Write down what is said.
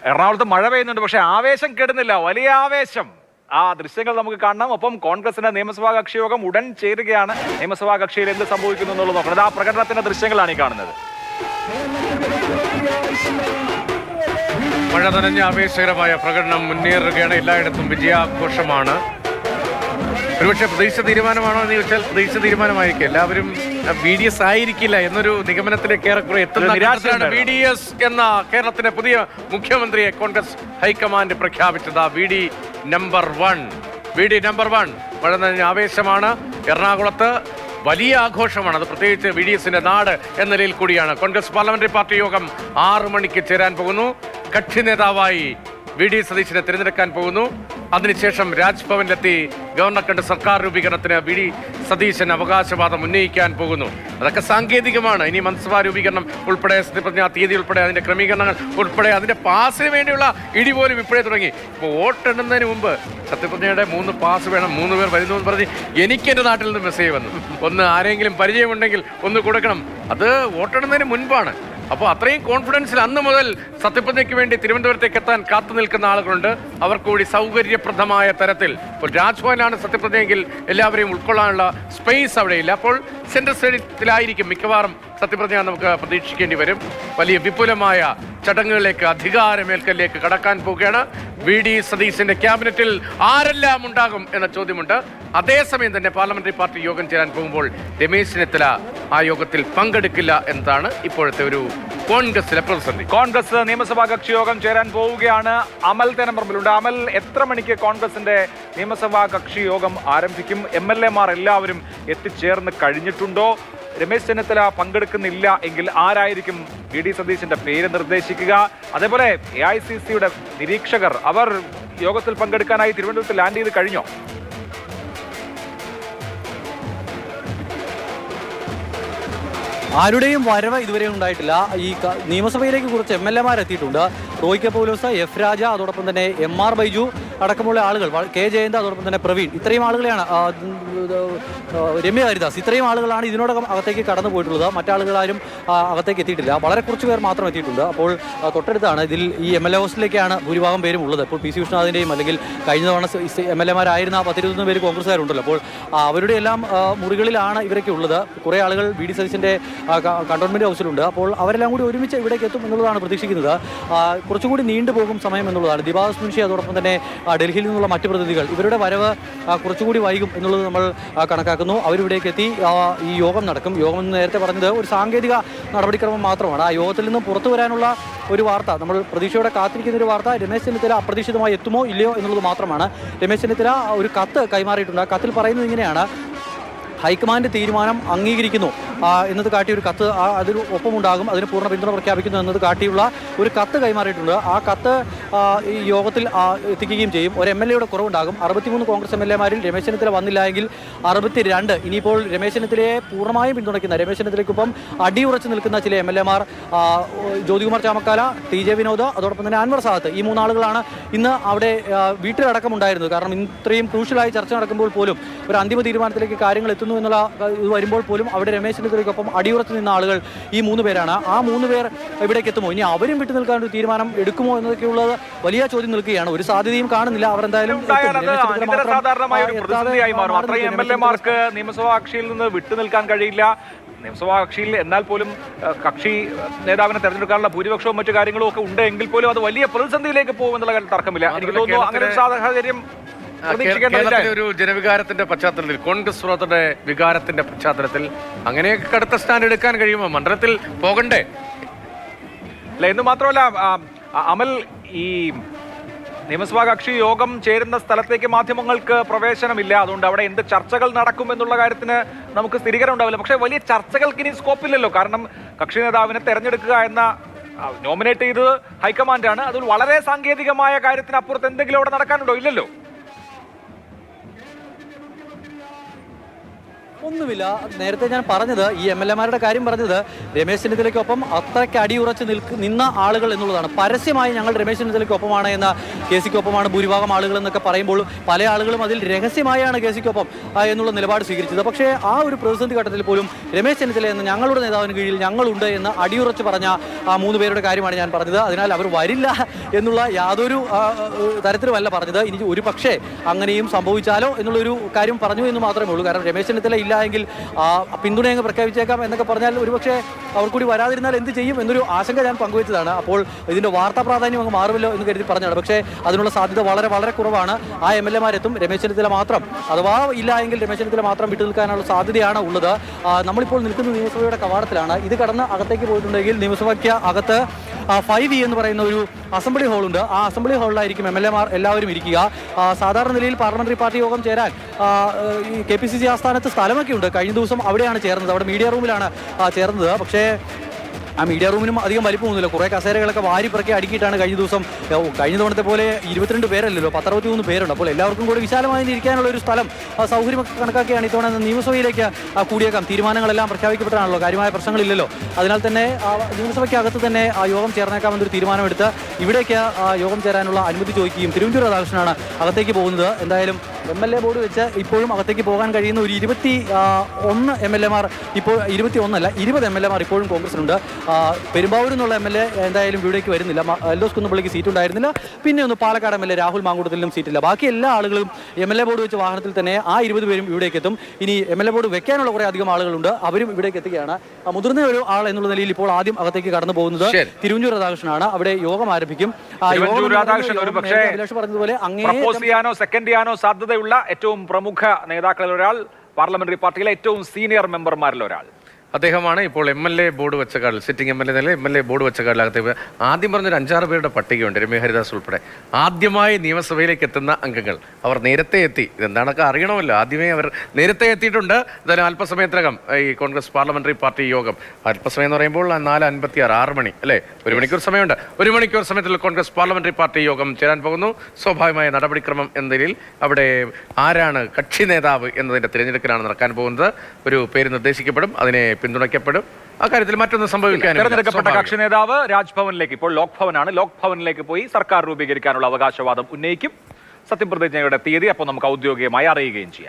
എറണാകുളത്ത് മഴ പെയ്യുന്നുണ്ട്, പക്ഷെ ആവേശം കെടുന്നില്ല, വലിയ ആവേശം. ആ ദൃശ്യങ്ങൾ നമുക്ക് കാണാം. ഒപ്പം കോൺഗ്രസിന്റെ നിയമസഭാ കക്ഷി യോഗം ഉടൻ ചേരുകയാണ്. നിയമസഭാ കക്ഷിയിൽ എന്ത് സംഭവിക്കുന്നു എന്നുള്ളത് നോക്കുന്നത്. ആ പ്രകടനത്തിന്റെ ദൃശ്യങ്ങളാണ് ഈ കാണുന്നത്. മഴ നനഞ്ഞ ആവേശകരമായ പ്രകടനം മുന്നേറുകയാണ്. എല്ലായിടത്തും വിജയാഘോഷമാണ്. ഒരുപക്ഷെ പ്രതീക്ഷ തീരുമാനമാണോ എന്ന് ചോദിച്ചാൽ പ്രതീക്ഷ തീരുമാനമായിരിക്കും. എല്ലാവരും BDS ആയിരിക്കില്ല എന്നൊരു നിഗമനത്തിലേക്ക് ഏറെക്കുറെ എത്തുന്ന നിരാശയാണ്. BDS എന്ന കേരളത്തിന്റെ പുതിയ മുഖ്യമന്ത്രിയെ കോൺഗ്രസ് ഹൈക്കമാൻഡ് പ്രഖ്യാപിച്ചത്. VD നമ്പർ 1 മഴ നനഞ്ഞ ആവേശമാണ്. എറണാകുളത്ത് വലിയ ആഘോഷമാണ്. അത് പ്രത്യേകിച്ച് VDSന്റെ നാട് എന്ന നിലയിൽ കൂടിയാണ്. കോൺഗ്രസ് പാർലമെന്ററി പാർട്ടി യോഗം 6 മണിക്ക് ചേരാൻ പോകുന്നു. കക്ഷി നേതാവായി VD സതീശനെ തിരഞ്ഞെടുക്കാൻ പോകുന്നു. അതിനുശേഷം രാജ്ഭവനിലെത്തി ഗവർണർ കണ്ട് സർക്കാർ രൂപീകരണത്തിന് VD സതീശൻ അവകാശവാദം ഉന്നയിക്കാൻ പോകുന്നു. അതൊക്കെ സാങ്കേതികമാണ്. ഇനി മന്ത്രിസഭാ രൂപീകരണം ഉൾപ്പെടെ സത്യപ്രതിജ്ഞാ തീയതി ഉൾപ്പെടെ അതിന്റെ ക്രമീകരണങ്ങൾ ഉൾപ്പെടെ അതിന്റെ പാസിന് വേണ്ടിയുള്ള ഇടി പോലും ഇപ്പോഴേ തുടങ്ങി. ഇപ്പോൾ വോട്ടെണ്ണുന്നതിന് മുമ്പ് സത്യപ്രതിജ്ഞയുടെ 3 പാസ് വേണം, 3 പേർ വരുന്നു എന്ന് പറഞ്ഞ് എനിക്ക് എൻ്റെ നാട്ടിൽ നിന്ന് മെസ്സേജ് വന്നു. ഒന്ന് ആരെങ്കിലും പരിചയമുണ്ടെങ്കിൽ ഒന്ന് കൊടുക്കണം. അത് വോട്ടെണ്ണുന്നതിന് മുൻപാണ്. അപ്പോൾ അത്രയും കോൺഫിഡൻസിൽ അന്ന് മുതൽ സത്യപ്രതിജ്ഞയ്ക്ക് വേണ്ടി തിരുവനന്തപുരത്തേക്ക് എത്താൻ കാത്തു നിൽക്കുന്ന ആളുകളുണ്ട്. അവർക്ക് കൂടി സൗകര്യപ്രദമായ തരത്തിൽ ഇപ്പോൾ രാജ്ഭവനിലാണ് സത്യപ്രതിജ്ഞയെങ്കിൽ എല്ലാവരെയും ഉൾക്കൊള്ളാനുള്ള സ്പേസ് അവിടെയില്ല. അപ്പോൾ സെൻട്രൽ സ്റ്റേഡിയത്തിലായിരിക്കും മിക്കവാറും സത്യപ്രതിജ്ഞ നമുക്ക് പ്രതീക്ഷിക്കേണ്ടി വരും. വലിയ വിപുലമായ ചടങ്ങുകളിലേക്ക്, അധികാരമേൽക്കലിലേക്ക് കടക്കാൻ പോവുകയാണ്. VD സതീശന്റെ ക്യാബിനറ്റിൽ ആരെല്ലാം ഉണ്ടാകും എന്ന ചോദ്യമുണ്ട്. അതേസമയം തന്നെ പാർലമെന്ററി പാർട്ടി യോഗം ചേരാൻ പോകുമ്പോൾ രമേശ് ചെന്നിത്തല ആ യോഗത്തിൽ പങ്കെടുക്കില്ല എന്നതാണ് ഇപ്പോഴത്തെ ഒരു കോൺഗ്രസിലെ പ്രതിസന്ധി. കോൺഗ്രസ് നിയമസഭാ കക്ഷി യോഗം ചേരാൻ പോവുകയാണ്. അമൽ തേനമ്പറമ്പിലുണ്ട്. അമൽ, എത്ര മണിക്ക് കോൺഗ്രസിന്റെ നിയമസഭാ കക്ഷി യോഗം ആരംഭിക്കും? MLA മാർ എല്ലാവരും എത്തിച്ചേർന്ന് കഴിഞ്ഞിട്ടുണ്ടോ? രമേശ് ചെന്നിത്തല പങ്കെടുക്കുന്നില്ല എങ്കിൽ ആരായിരിക്കും VD സതീശന്റെ പേര് നിർദ്ദേശിക്കുക? അതേപോലെ AICCയുടെ നിരീക്ഷകർ അവർ യോഗത്തിൽ പങ്കെടുക്കാനായി തിരുവനന്തപുരത്ത് ലാൻഡ് ചെയ്ത് കഴിഞ്ഞോ? ആരുടെയും വരവ് ഇതുവരെ ഉണ്ടായിട്ടില്ല. ഈ നിയമസഭയിലേക്ക് കുറച്ച് MLA മാർ എത്തിയിട്ടുണ്ട്. റോയ് കെ പൗലോസ്, F രാജ, അതോടൊപ്പം തന്നെ MR ബൈജു അടക്കമുള്ള ആളുകൾ, K ജയന്ത്, അതോടൊപ്പം തന്നെ പ്രവീൺ, ഇത്രയും ആളുകളെയാണ്, രമ്യ ഹരിദാസ്, ഇത്രയും ആളുകളാണ് ഇതിനോടകം അകത്തേക്ക് കടന്നു പോയിട്ടുള്ളത്. മറ്റാളുകളാരും അകത്തേക്ക് എത്തിയിട്ടില്ല. വളരെ കുറച്ച് പേർ മാത്രം എത്തിയിട്ടുണ്ട്. അപ്പോൾ തൊട്ടടുത്താണ് ഇതിൽ ഈ MLA ഹോസ്റ്റലിലേക്കാണ് ഭൂരിഭാഗം പേരും ഉള്ളത്. ഇപ്പോൾ PC വിശ്വനാഥിൻ്റെയും അല്ലെങ്കിൽ കഴിഞ്ഞ തവണ MLA മാരായിരുന്ന 10-20 പേര് കോൺഗ്രസ്സുകാരുണ്ടല്ലോ. അപ്പോൾ അവരുടെ എല്ലാം മുറികളിലാണ് ഇവരൊക്കെ ഉള്ളത്. കുറേ ആളുകൾ VD സതീശൻ്റെ കണ്ടോൺമെൻറ്റ് ഹൗസിലുണ്ട്. അപ്പോൾ അവരെല്ലാം കൂടി ഒരുമിച്ച് ഇവിടേക്ക് എത്തും എന്നുള്ളതാണ് പ്രതീക്ഷിക്കുന്നത്. കുറച്ചുകൂടി നീണ്ടുപോകും സമയം എന്നുള്ളതാണ്. ദിവാസ് മുൻഷി, അതോടൊപ്പം തന്നെ ഡൽഹിയിൽ നിന്നുള്ള മറ്റ് പ്രതിനിധികൾ, ഇവരുടെ വരവ് കുറച്ചുകൂടി വൈകും എന്നുള്ളത് നമ്മൾ കണക്കാക്കുന്നു. അവരിവിടേക്ക് എത്തി ഈ യോഗം നടക്കും. യോഗം എന്ന് നേരത്തെ പറഞ്ഞത് ഒരു സാങ്കേതിക നടപടിക്രമം മാത്രമാണ്. ആ യോഗത്തിൽ നിന്നും പുറത്തു വരാനുള്ള ഒരു വാർത്ത, നമ്മൾ പ്രതീക്ഷയോടെ കാത്തിരിക്കുന്ന ഒരു വാർത്ത, രമേശ് ചെന്നിത്തല അപ്രതീക്ഷിതമായി എത്തുമോ ഇല്ലയോ എന്നുള്ളത് മാത്രമാണ്. രമേശ് ചെന്നിത്തല ഒരു കത്ത് കൈമാറിയിട്ടുണ്ട്. ആ കത്തിൽ പറയുന്നത് ഇങ്ങനെയാണ്: ഹൈക്കമാൻഡ് തീരുമാനം അംഗീകരിക്കുന്നു എന്നത് കാട്ടി ഒരു കത്ത് അതിന് ഒപ്പമുണ്ടാകും, അതിന് പൂർണ്ണ പിന്തുണ പ്രഖ്യാപിക്കുന്നു എന്നത് കാട്ടിയുള്ള ഒരു കത്ത് കൈമാറിയിട്ടുണ്ട്. ആ കത്ത് ഈ യോഗത്തിൽ എത്തിക്കുകയും ചെയ്യും. ഒരു MLA-യുടെ കുറവുണ്ടാകും. 63 കോൺഗ്രസ് MLA-മാരിൽ രമേശ് ചെന്നിത്തല വന്നില്ല എങ്കിൽ 62. ഇനിയിപ്പോൾ രമേശ് ചെന്നിത്തലയെ പൂർണ്ണമായും പിന്തുണയ്ക്കുന്ന, രമേശ് ചെന്നിത്തലയ്ക്കൊപ്പം അടിയുറച്ച് നിൽക്കുന്ന ചില MLA-മാർ, ജ്യോതികുമാർ ചാമക്കാല, TJ വിനോദ്, അതോടൊപ്പം തന്നെ അൻവർ സാദത്ത്, ഈ 3 ആളുകളാണ് ഇന്ന് അവിടെ വീട്ടിലടക്കമുണ്ടായിരുന്നത്. കാരണം ഇത്രയും ക്രൂഷ്യലായി ചർച്ച നടക്കുമ്പോൾ പോലും, ഒരു അന്തിമ തീരുമാനത്തിലേക്ക് കാര്യങ്ങൾ എത്തുന്നു എന്നുള്ള ഇത് വരുമ്പോൾ പോലും അവിടെ രമേശ് ചെന്നിത്തലയ്ക്കൊപ്പം അടിയുറച്ച് നിന്ന ആളുകൾ ഈ 3 പേരാണ്. ആ 3 പേർ ഇവിടേക്ക് എത്തുമോ, ഇനി അവരും വിട്ടു നിൽക്കാൻ ഒരു തീരുമാനം എടുക്കുമോ എന്നതൊക്കെയുള്ളത് വലിയ ചോദ്യം നിൽക്കുകയാണ്. ഒരു സാധ്യതയും കാണുന്നില്ല. അവർ എന്തായാലും MLA-മാർക്ക് നിയമസഭാ കക്ഷിയിൽ നിന്ന് വിട്ടുനിൽക്കാൻ കഴിയില്ല. നിയമസഭാ കക്ഷിയിൽ എന്നാൽ പോലും കക്ഷി നേതാവിനെ തെരഞ്ഞെടുക്കാനുള്ള ഭൂരിപക്ഷവും മറ്റു കാര്യങ്ങളും ഒക്കെ ഉണ്ടെങ്കിൽ പോലും അത് വലിയ പ്രതിസന്ധിയിലേക്ക് പോകുമെന്നുള്ള കാര്യം തർക്കമില്ല. എനിക്ക് തോന്നുന്നു അങ്ങനെ ഒരു സാഹചര്യം കേരളത്തിലെ ഒരു ജനവികാരത്തിന്റെ പശ്ചാത്തലത്തിൽ, കോൺഗ്രസ് പ്രവർത്തകരുടെ വികാരത്തിന്റെ പശ്ചാത്തലത്തിൽ അങ്ങനെയൊക്കെ കടുത്ത സ്റ്റാൻഡ് എടുക്കാൻ കഴിയുമോ? മണ്ഡലത്തിൽ പോകണ്ടേ? അല്ല, എന്ന് മാത്രമല്ല അമൽ, ഈ നിയമസഭാ കക്ഷി യോഗം ചേരുന്ന സ്ഥലത്തേക്ക് മാധ്യമങ്ങൾക്ക് പ്രവേശനമില്ല. അതുകൊണ്ട് അവിടെ എന്ത് ചർച്ചകൾ നടക്കും എന്നുള്ള കാര്യത്തിന് നമുക്ക് സ്ഥിരീകരണം ഉണ്ടാവില്ല. പക്ഷേ വലിയ ചർച്ചകൾക്ക് ഇനി സ്കോപ്പില്ലല്ലോ. കാരണം കക്ഷി നേതാവിനെ തെരഞ്ഞെടുക്കുക എന്ന നോമിനേറ്റ് ചെയ്തത് ഹൈക്കമാൻഡാണ്. അതിൽ വളരെ സാങ്കേതികമായ കാര്യത്തിനപ്പുറത്ത് എന്തെങ്കിലും അവിടെ നടക്കാനുണ്ടോ? ഇല്ലല്ലോ. ഒന്നുമില്ല. നേരത്തെ ഞാൻ പറഞ്ഞത് ഈ MLA-മാരുടെ കാര്യം പറഞ്ഞത് രമേശ് ചെന്നിത്തലയ്ക്കൊപ്പം അത്രയ്ക്ക് അടിയുറച്ച് നിന്ന ആളുകൾ എന്നുള്ളതാണ്. പരസ്യമായി ഞങ്ങൾ രമേശ് ചെന്നിത്തലയ്ക്കൊപ്പമാണ് എന്ന KC-ക്കൊപ്പമാണ് ഭൂരിഭാഗം ആളുകൾ എന്നൊക്കെ പറയുമ്പോൾ പല ആളുകളും അതിൽ രഹസ്യമായാണ് KC-ക്കൊപ്പം എന്നുള്ള നിലപാട് സ്വീകരിച്ചത്. പക്ഷേ ആ ഒരു പ്രതിസന്ധി ഘട്ടത്തിൽ പോലും രമേശ് ചെന്നിത്തല എന്ന ഞങ്ങളുടെ നേതാവിന് കീഴിൽ ഞങ്ങളുണ്ട് എന്ന് അടിയുറച്ച് പറഞ്ഞ ആ 3 പേരുടെ കാര്യമാണ് ഞാൻ പറഞ്ഞത്. അതിനാൽ അവർ വരില്ല എന്നുള്ള യാതൊരു തരത്തിലുമല്ല പറഞ്ഞത്. ഇനി ഒരു പക്ഷേ അങ്ങനെയും സംഭവിച്ചാലോ എന്നുള്ളൊരു കാര്യം പറഞ്ഞു എന്ന് മാത്രമേ ഉള്ളൂ. കാരണം രമേശ് ചെന്നിത്തല ഇല്ല എങ്കിൽ പിന്തുണയങ്ങ് പ്രഖ്യാപിച്ചേക്കാം എന്നൊക്കെ പറഞ്ഞാൽ ഒരുപക്ഷെ അവർ കൂടി വരാതിരുന്നാൽ എന്ത് ചെയ്യും എന്നൊരു ആശങ്ക ഞാൻ പങ്കുവച്ചതാണ്. അപ്പോൾ ഇതിന്റെ വാർത്താ പ്രാധാന്യം അങ്ങ് മാറുമല്ലോ എന്ന് കരുതി പറഞ്ഞതാണ്. പക്ഷേ അതിനുള്ള സാധ്യത വളരെ വളരെ കുറവാണ്. ആ MLA-മാരെത്തും. രമേശ് ചെന്നിത്തല മാത്രം അഥവാ ഇല്ല എങ്കിൽ രമേശ് ചെന്നിത്തല മാത്രം വിട്ടു നിൽക്കാനുള്ള സാധ്യതയാണ് ഉള്ളത്. നമ്മളിപ്പോൾ നിൽക്കുന്ന നിയമസഭയുടെ കവാടത്തിലാണ്. ഇത് കടന്ന് അകത്തേക്ക് പോയിട്ടുണ്ടെങ്കിൽ നിയമസഭയ്ക്ക് അകത്ത് 5E എന്ന് പറയുന്ന ഒരു അസംബ്ലി ഹാളുണ്ട്. ആ അസംബ്ലി ഹാളിലായിരിക്കും MLA-മാർ എല്ലാവരും ഇരിക്കുക. സാധാരണ നിലയിൽ പാർലമെന്ററി പാർട്ടി യോഗം ചേരാൻ ഈ KPCC ആസ്ഥാനത്ത് സ്ഥലമൊക്കെ ഉണ്ട്. കഴിഞ്ഞ ദിവസം അവിടെയാണ് ചേർന്നത്. അവിടെ മീഡിയ റൂമിലാണ് ചേർന്നത്. പക്ഷേ ആ മീഡിയ റൂമിനും അധികം വലിപ്പമൊന്നുമില്ല. കുറേ കസേരകളൊക്കെ വാരി പിറക്കി അടുക്കിയിട്ടാണ് കഴിഞ്ഞ ദിവസം. കഴിഞ്ഞ തവണത്തെ പോലെ 22 പേരല്ലല്ലോ, 63 പേരുണ്ട്. അപ്പോൾ എല്ലാവർക്കും കൂടി വിശാലമായി ഇരിക്കാനുള്ള ഒരു സ്ഥലം സൗകര്യമൊക്കെ കണക്കാക്കിയാണ് ഇത്തവണ നിയമസഭയിലേക്ക് കൂടിയേക്കാം. തീരുമാനങ്ങളെല്ലാം പ്രഖ്യാപിക്കപ്പെട്ടാണല്ലോ, കാര്യമായ പ്രശ്നങ്ങളില്ലല്ലോ. അതിനാൽ തന്നെ നിയമസഭയ്ക്ക് അകത്ത് തന്നെ യോഗം ചേർന്നേക്കാമെന്നൊരു തീരുമാനമെടുത്ത് ഇവിടേക്ക് യോഗം ചേരാനുള്ള അനുമതി ചോദിക്കുകയും തിരുവഞ്ചൂർ രാധാകൃഷ്ണനാണ് അകത്തേക്ക് പോകുന്നത്. എന്തായാലും MLA ബോർഡ് വെച്ച് ഇപ്പോഴും അകത്തേക്ക് പോകാൻ കഴിയുന്ന ഒരു 21 MLA-മാർ ഇപ്പോൾ 21 അല്ല 20 MLA-മാർ ഇപ്പോഴും കോൺഗ്രസിനുണ്ട്. പെരുമ്പാവൂരിൽ നിന്നുള്ള MLA എന്തായാലും ഇവിടേക്ക് വരുന്നില്ല. എൽദോസ് കുന്നപ്പള്ളിക്ക് സീറ്റ് ഉണ്ടായിരുന്നില്ല. പിന്നെ ഒന്ന് പാലക്കാട് MLA രാഹുൽ മാങ്കൂട്ടത്തിലും സീറ്റില്ല. ബാക്കി എല്ലാ ആളുകളും MLA ബോർഡ് വെച്ച് വാഹനത്തിൽ തന്നെ ആ 20 പേരും ഇവിടേക്ക് എത്തും. ഇനി MLA ബോർഡ് വെക്കാനുള്ള കുറേ അധികം ആളുകളുണ്ട്. അവരും ഇവിടേക്ക് എത്തുകയാണ്. മുതിർന്ന ഒരു ആൾ എന്നുള്ള നിലയിൽ ഇപ്പോൾ ആദ്യം അകത്തേക്ക് കടന്നു പോകുന്നത് തിരുവഞ്ചൂർ രാധാകൃഷ്ണനാണ്. അവിടെ യോഗം ആരംഭിക്കും. പറഞ്ഞതുപോലെ സെക്കൻഡ് ചെയ്യാനോ സാധ്യതയുള്ള ഏറ്റവും പ്രമുഖ നേതാക്കളിൽ ഒരാൾ, പാർലമെന്ററി പാർട്ടിയിലെ ഏറ്റവും സീനിയർ മെമ്പർമാരിൽ ഒരാൾ അദ്ദേഹമാണ് ഇപ്പോൾ MLA ബോർഡ് വെച്ച കാർഡിൽ, സിറ്റിംഗ് MLA ബോർഡ് വെച്ച കാർഡിലകത്ത് ആദ്യം പറഞ്ഞൊരു 5-6 പേരുടെ പട്ടികയുണ്ട്, രമ്യ ഹരിദാസ് ഉൾപ്പെടെ. ആദ്യമായി നിയമസഭയിലേക്ക് എത്തുന്ന അംഗങ്ങൾ അവർ നേരത്തെ എത്തി. ഇതെന്താണൊക്കെ അറിയണമല്ലോ. ആദ്യമേ അവർ നേരത്തെ എത്തിയിട്ടുണ്ട്. എന്തായാലും അല്പസമയത്തിനകം ഈ കോൺഗ്രസ് പാർലമെന്ററി പാർട്ടി യോഗം, അല്പസമയം എന്ന് പറയുമ്പോൾ 4:56 6 മണി അല്ലേ, 1 മണിക്കൂർ സമയമുണ്ട്. 1 മണിക്കൂർ സമയത്തിൽ കോൺഗ്രസ് പാർലമെന്ററി പാർട്ടി യോഗം ചേരാൻ പോകുന്നു. സ്വാഭാവികമായ നടപടിക്രമം എന്ന നിലയിൽ അവിടെ ആരാണ് കക്ഷി നേതാവ് എന്നതിന്റെ തിരഞ്ഞെടുക്കലാണ് നടക്കാൻ പോകുന്നത്. ഒരു പേര് നിർദ്ദേശിക്കപ്പെടും, അതിനെ പിന്തുണയ്ക്കപ്പെടും. അക്കാര്യത്തിൽ മറ്റൊന്നും സംഭവിക്കാൻ തെരഞ്ഞെടുക്കപ്പെട്ട കക്ഷി നേതാവ് രാജ്ഭവനിലേക്ക്, ഇപ്പോൾ ലോക് ഭവനാണ്, ലോക് ഭവനിലേക്ക് പോയി സർക്കാർ രൂപീകരിക്കാനുള്ള അവകാശവാദം ഉന്നയിക്കും. സത്യപ്രതിജ്ഞയുടെ തീയതി അപ്പോൾ നമുക്ക് ഔദ്യോഗികമായി അറിയുകയും ചെയ്യാം.